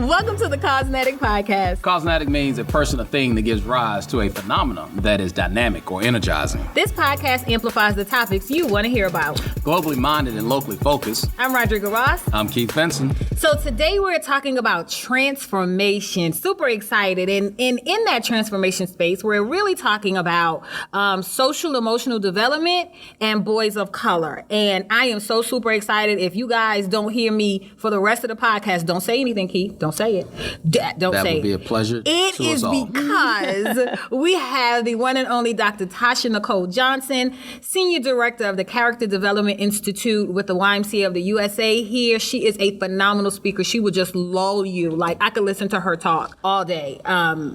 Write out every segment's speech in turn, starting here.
Welcome to the Cosmetic Podcast. Cosmetic means a person or thing that gives rise to a phenomenon that is dynamic or energizing. This podcast amplifies the topics you want to hear about. Globally minded and locally focused. I'm Rodrigo Ross. I'm Keith Benson. So today we're talking about transformation. Super excited. And in that transformation space, we're really talking about social emotional development and boys of color. And I am so super excited. If you guys don't hear me for the rest of the podcast, don't say anything, Keith. Don't say it. Don't say it. That would be a pleasure. It is because we have the one and only Dr. Tasha Johnson, Senior Director of the Character Development Institute with the YMCA of the USA here. She is a phenomenal speaker. She will just lull you. Like, I could listen to her talk all day.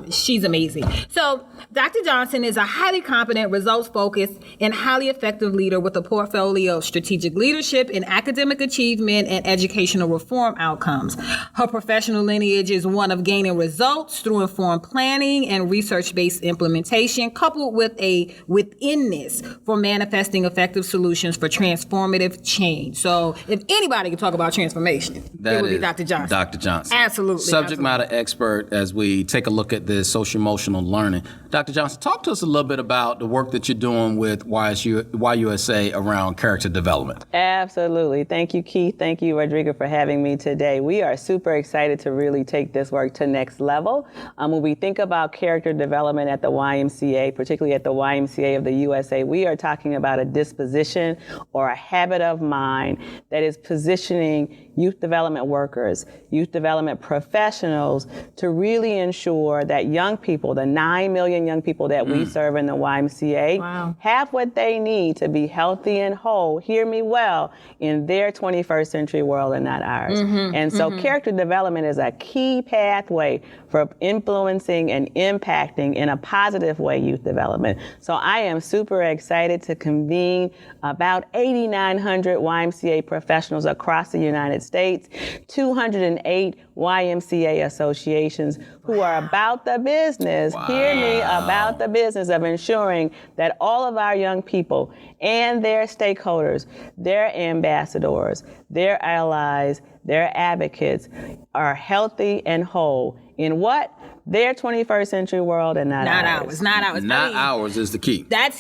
She's amazing. So Dr. Johnson is a highly competent, results-focused, and highly effective leader with a portfolio of strategic leadership in academic achievement and educational reform outcomes. Her professional lineage is one of gaining results through informed planning and research-based implementation, coupled with a withinness for manifesting effective solutions for transformative change. So if anybody can talk about transformation, it would be Dr. Johnson. Dr. Johnson. Absolutely. Subject matter expert as we take a look at this social emotional learning. Dr. Johnson, talk to us a little bit about the work that you're doing with YUSA around character development. Absolutely. Thank you, Keith. Thank you, Rodrigo, for having me today. We are super excited to really take this work to next level. When we think about character development at the YMCA, particularly at the YMCA of the USA, we are talking about a disposition or a habit of mind that is positioning youth development workers, youth development professionals to really ensure that young people, the 9 million young people that we serve in the YMCA, have what they need to be healthy and whole, hear me well, in their 21st century world and not ours. And so character development is a key pathway for influencing and impacting in a positive way youth development. So I am super excited to convene about 8,900 YMCA professionals across the United States, 208 YMCA associations who are about the business, hear me, about the business of ensuring that all of our young people and their stakeholders, their ambassadors, their allies, their advocates are healthy and whole in what? Their 21st century world and not ours. Not ours. Not ours is the key. That's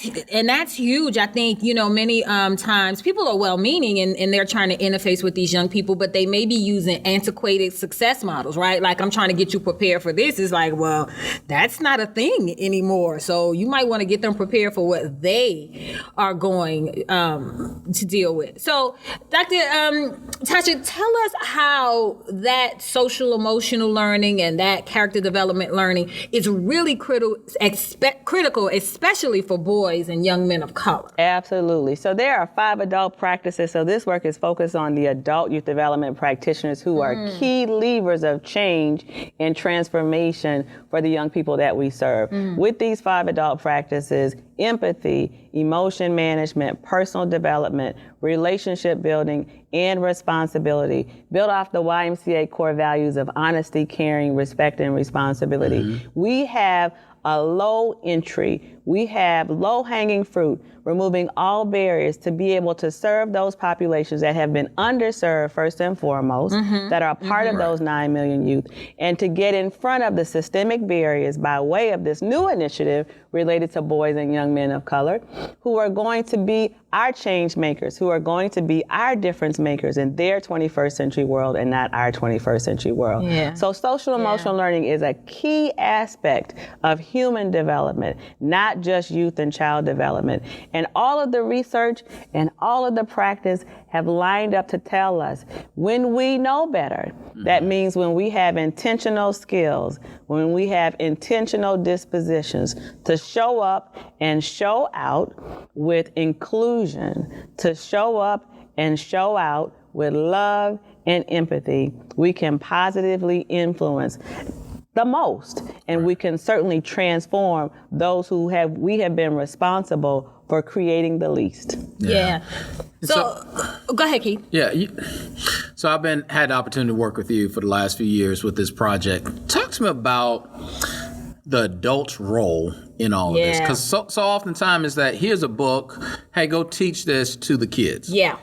huge. I think, many times people are well-meaning and they're trying to interface with these young people, but they may be using antiquated success models, right? Like, I'm trying to get you prepared for this. It's like, well, that's not a thing anymore. So you might want to get them prepared for what they are going to deal with. So, Dr. Tasha, tell us how that social emotional learning and that character development learning is really critical, especially for boys and young men of color. Absolutely. So there are 5 adult practices. So this work is focused on the adult youth development practitioners who are key levers of change and transformation for the young people that we serve. With these 5 adult practices, empathy, emotion management, personal development, relationship building, and responsibility, built off the YMCA core values of honesty, caring, respect, and responsibility. We have a low entry, we have low hanging fruit, removing all barriers to be able to serve those populations that have been underserved first and foremost, that are a part of those 9 million youth, and to get in front of the systemic barriers by way of this new initiative related to boys and young men of color who are going to be our change makers, who are going to be our difference makers in their 21st century world and not our 21st century world. So social emotional learning is a key aspect of human development, not just youth and child development. And all of the research and all of the practice have lined up to tell us when we know better, that means when we have intentional skills, when we have intentional dispositions to show up and show out with inclusion, to show up and show out with love and empathy, we can positively influence the most, and we can certainly transform those who we have been responsible for creating the least. So go ahead, Keith. So I've had the opportunity to work with you for the last few years with this project. Talk to me about the adult's role in all of this? Yeah. Because so oftentimes is that here's a book, hey, go teach this to the kids. Yeah.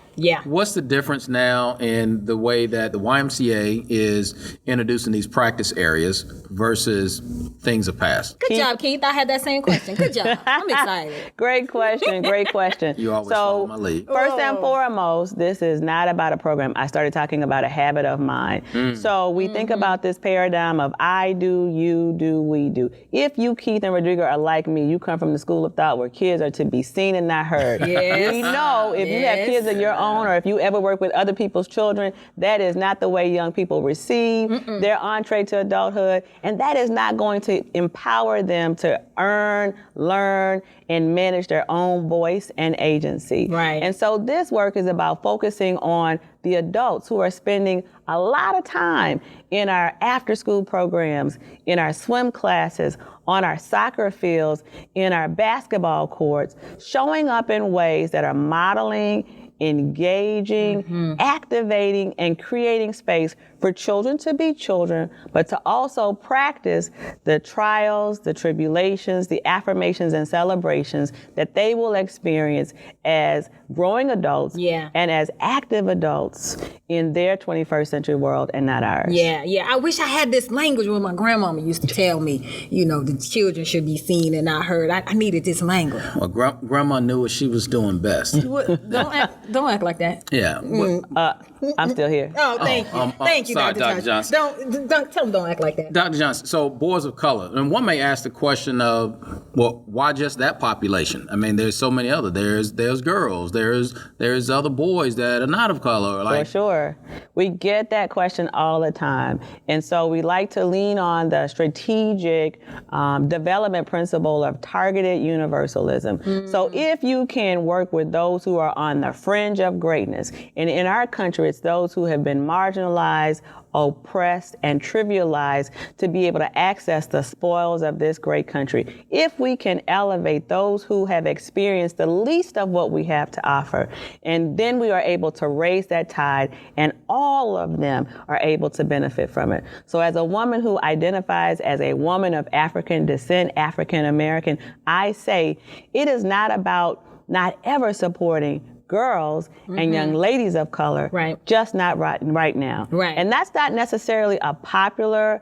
What's the difference now in the way that the YMCA is introducing these practice areas versus things of past? Good job, Keith. I had that same question. Good job. I'm excited. Great question. You always follow my lead. First and foremost, this is not about a program. I started talking about a habit of mine. So we think about this paradigm of I do, you do, we do. If you, Keith and Rodrigo, are like me, you come from the school of thought where kids are to be seen and not heard. Yes. We know if you have kids of your own, or if you ever work with other people's children, that is not the way young people receive their entree to adulthood, and that is not going to empower them to earn, learn, and manage their own voice and agency. Right. And so this work is about focusing on the adults who are spending a lot of time in our after-school programs, in our swim classes, on our soccer fields, in our basketball courts, showing up in ways that are modeling, engaging, activating, and creating space for children to be children, but to also practice the trials, the tribulations, the affirmations and celebrations that they will experience as growing adults and as active adults in their 21st century world and not ours. Yeah. I wish I had this language when my grandmama used to tell me, the children should be seen and not heard. I needed this language. Well, Grandma knew what she was doing best. Don't act like that. Yeah. I'm still here. Oh, thank you, sorry, Dr. Johnson. Don't tell them don't act like that. Dr. Johnson, so boys of color, and one may ask the question of, well, why just that population? I mean, there's so many other. There's girls. There's other boys that are not of color. For sure. We get that question all the time. And so we like to lean on the strategic development principle of targeted universalism. So if you can work with those who are on the fringe of greatness, and in our country, it's those who have been marginalized, oppressed, and trivialized to be able to access the spoils of this great country. If we can elevate those who have experienced the least of what we have to offer, and then we are able to raise that tide, and all of them are able to benefit from it. So as a woman who identifies as a woman of African descent, African American, I say it is not about not ever supporting girls and young ladies of color, just not right now. Right. And that's not necessarily a popular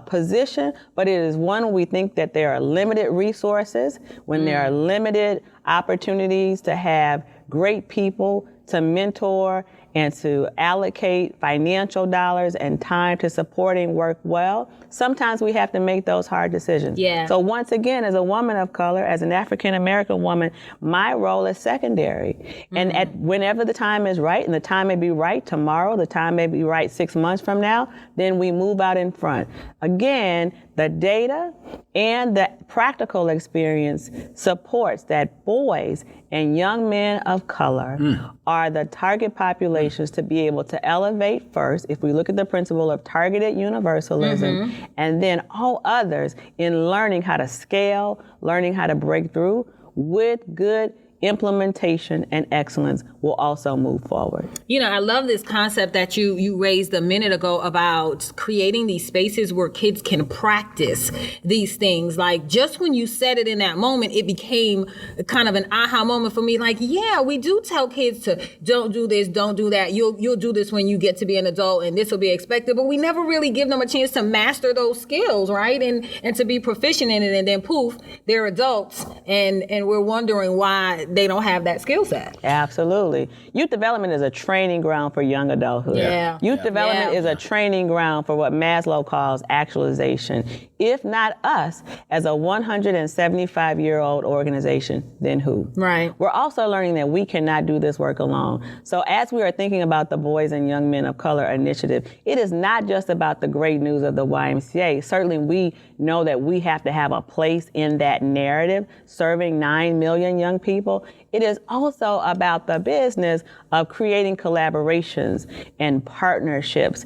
position, but it is one we think that there are limited resources, when there are limited opportunities to have great people to mentor and to allocate financial dollars and time to supporting work well, sometimes we have to make those hard decisions. Yeah. So once again, as a woman of color, as an African-American woman, my role is secondary. And whenever the time is right, and the time may be right tomorrow, the time may be right 6 months from now, then we move out in front. Again, the data and the practical experience supports that boys and young men of color are the target populations to be able to elevate first, if we look at the principle of targeted universalism, and then all others in learning how to scale, learning how to break through with good implementation and excellence will also move forward. I love this concept that you raised a minute ago about creating these spaces where kids can practice these things. Like, just when you said it in that moment, it became kind of an aha moment for me. Like, yeah, we do tell kids to don't do this, don't do that. You'll do this when you get to be an adult, and this will be expected. But we never really give them a chance to master those skills, right? And to be proficient in it. And then poof, they're adults, and we're wondering why they don't have that skill set. Absolutely. Youth development is a training ground for young adulthood. Yeah. Youth development is a training ground for what Maslow calls actualization. If not us, as a 175-year-old organization, then who? Right. We're also learning that we cannot do this work alone. So as we are thinking about the Boys and Young Men of Color initiative, it is not just about the great news of the YMCA. Certainly we know that we have to have a place in that narrative, serving 9 million young people. It is also about the business of creating collaborations and partnerships,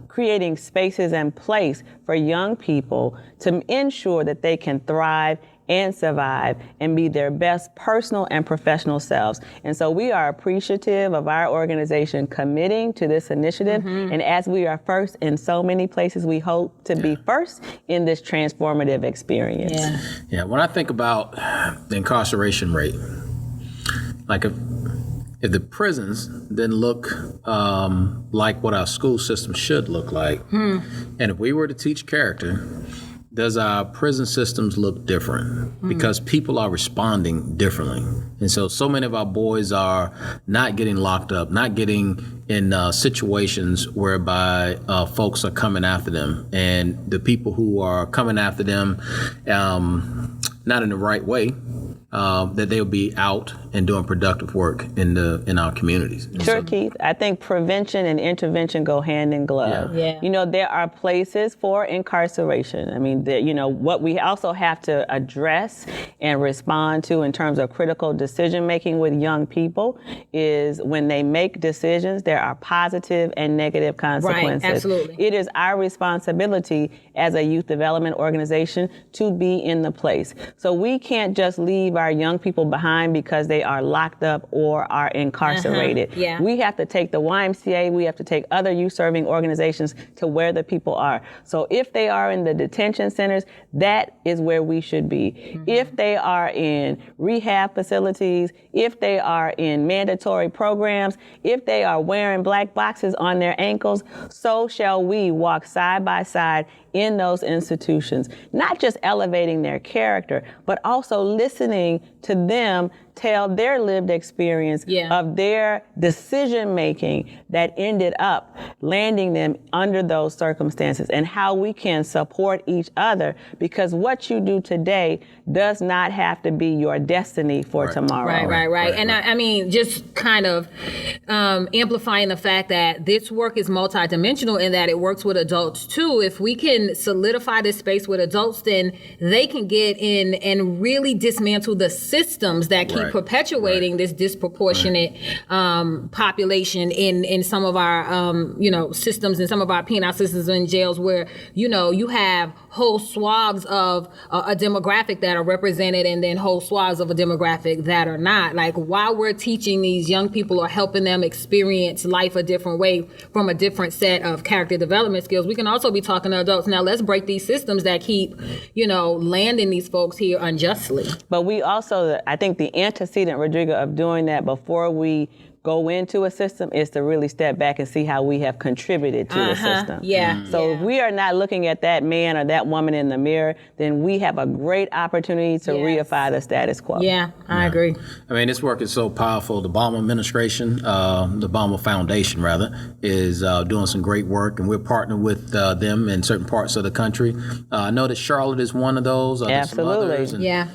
creating spaces and place for young people to ensure that they can thrive and survive and be their best personal and professional selves. And so we are appreciative of our organization committing to this initiative. And as we are first in so many places, we hope to be first in this transformative experience. Yeah, when I think about the incarceration rate, like if the prisons didn't look like what our school system should look like, and if we were to teach character, does our prison systems look different? Because people are responding differently. And so many of our boys are not getting locked up, not getting in situations whereby folks are coming after them. And the people who are coming after them, not in the right way, that they'll be out and doing productive work in our communities. Sure, Keith. I think prevention and intervention go hand in glove. Yeah. You know, there are places for incarceration. I mean, what we also have to address and respond to in terms of critical decision making with young people is when they make decisions, there are positive and negative consequences. Right, absolutely. It is our responsibility as a youth development organization to be in the place. So we can't just leave our young people behind because they are locked up or are incarcerated. Yeah. We have to take the YMCA, we have to take other youth serving organizations to where the people are. So if they are in the detention centers, that is where we should be. If they are in rehab facilities, if they are in mandatory programs, if they are wearing black boxes on their ankles, so shall we walk side by side in those institutions, not just elevating their character, but also listening to them tell their lived experience of their decision making that ended up landing them under those circumstances, and how we can support each other, because what you do today does not have to be your destiny for tomorrow. Right. And I mean, just kind of amplifying the fact that this work is multidimensional in that it works with adults too. If we can solidify this space with adults, then they can get in and really dismantle the systems that keep perpetuating this disproportionate population in some of our systems, in some of our penal systems and jails, where you have whole swaths of a demographic that are represented and then whole swaths of a demographic that are not. Like, while we're teaching these young people or helping them experience life a different way from a different set of character development skills, we can also be talking to adults. Now let's break these systems that keep landing these folks here unjustly. But we also, I think the antecedent, Rodrigo, of doing that before we go into a system is to really step back and see how we have contributed to the system. So if we are not looking at that man or that woman in the mirror, then we have a great opportunity to reify the status quo. I agree. I mean, this work is so powerful. The Obama administration, the Obama Foundation, rather, is doing some great work, and we're partnering with them in certain parts of the country. I know that Charlotte is one of those. Absolutely.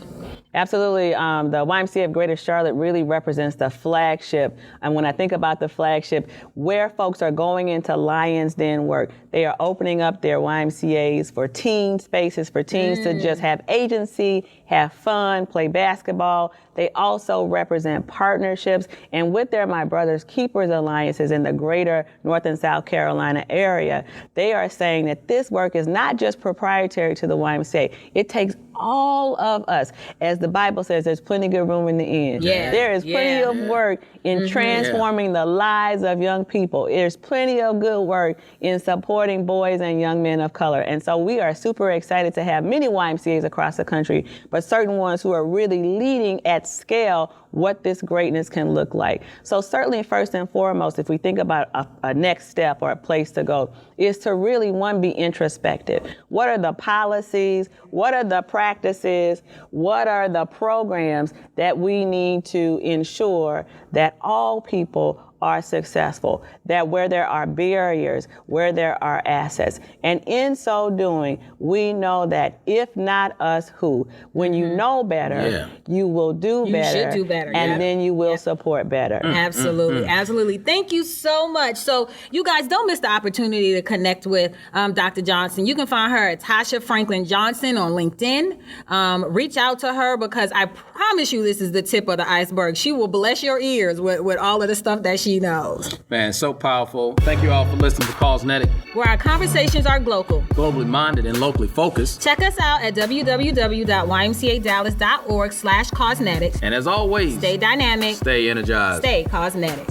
Absolutely. The YMCA of Greater Charlotte really represents the flagship. And when I think about the flagship, where folks are going into Lion's Den work, they are opening up their YMCAs for teen spaces, for teens to just have agency, have fun, play basketball. They also represent partnerships. And with their My Brother's Keepers alliances in the greater North and South Carolina area, they are saying that this work is not just proprietary to the YMCA. It takes all of us. As the Bible says, there's plenty good room in the end. There is plenty of work in transforming the lives of young people. There's plenty of good work in supporting boys and young men of color. And so we are super excited to have many YMCAs across the country, but certain ones who are really leading at scale what this greatness can look like. So certainly, first and foremost, if we think about a next step or a place to go, is to really, one, be introspective. What are the policies? What are the practices? What are the programs that we need to ensure that all people are successful, that where there are barriers, where there are assets. And in so doing, we know that if not us, who? When you know better, you will do better. You should do better. And then you will support better. Absolutely. Absolutely. Thank you so much. So you guys don't miss the opportunity to connect with Dr. Johnson. You can find her at Tasha Franklin Johnson on LinkedIn. Reach out to her, because I promise promise you this is the tip of the iceberg. She will bless your ears with all of the stuff that she knows. Man, so powerful. Thank you all for listening to Cosmetic. Where our conversations are global. Globally minded and locally focused. Check us out at www.ymcadallas.org/cosmetics. And as always, Stay dynamic. stay energized. Stay cosmetic.